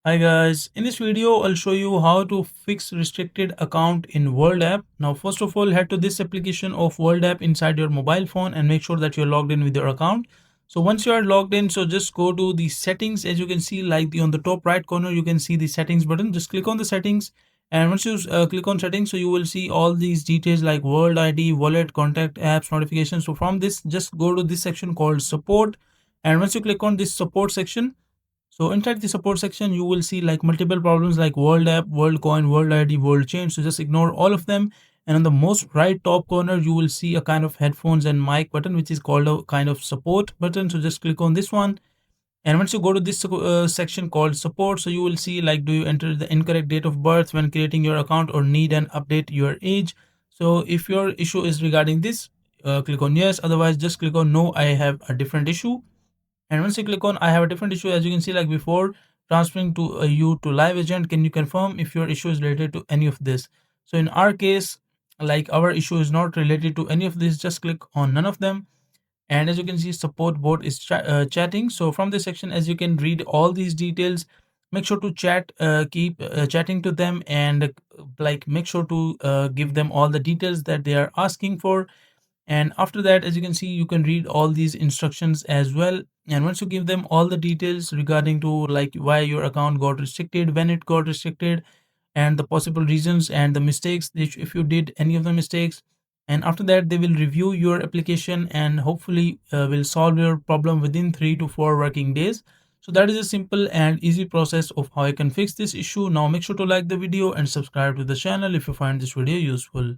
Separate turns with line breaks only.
Hi guys, in this video I'll show you how to fix restricted account in World app. Now first of all head to this application of World app inside your mobile phone and make sure that you're logged in with your account. So once you are logged in, so just go to the settings. As you can see, like on the top right corner you can see the settings button. Just click on the settings, and once you click on settings, so you will see all these details like World ID, wallet, contact, apps, notifications. So from this, just go to this section called support, and once you click on this support section, so inside the support section, you will see like multiple problems like world app, world coin, world ID, world chain. So just ignore all of them. And on the most right top corner, you will see a kind of headphones and mic button, which is called a kind of support button. So just click on this one. And once you go to this section called support, so you will see like, do you enter the incorrect date of birth when creating your account or need an update your age? So if your issue is regarding this, click on yes. Otherwise, just click on no, I have a different issue. And once you click on I have a different issue, as you can see, like before transferring to you to live agent, can you confirm if your issue is related to any of this? So in our case, like our issue is not related to any of this, just click on none of them. And as you can see, support bot is chatting. So from this section, as you can read all these details, make sure to keep chatting to them, and like make sure to give them all the details that they are asking for. And after that, as you can see, you can read all these instructions as well. And once you give them all the details regarding to like why your account got restricted, when it got restricted, and the possible reasons and the mistakes, if you did any of the mistakes, and after that they will review your application and hopefully will solve your problem within 3 to 4 working days. So that is a simple and easy process of how I can fix this issue. Now make sure to like the video and subscribe to the channel if you find this video useful.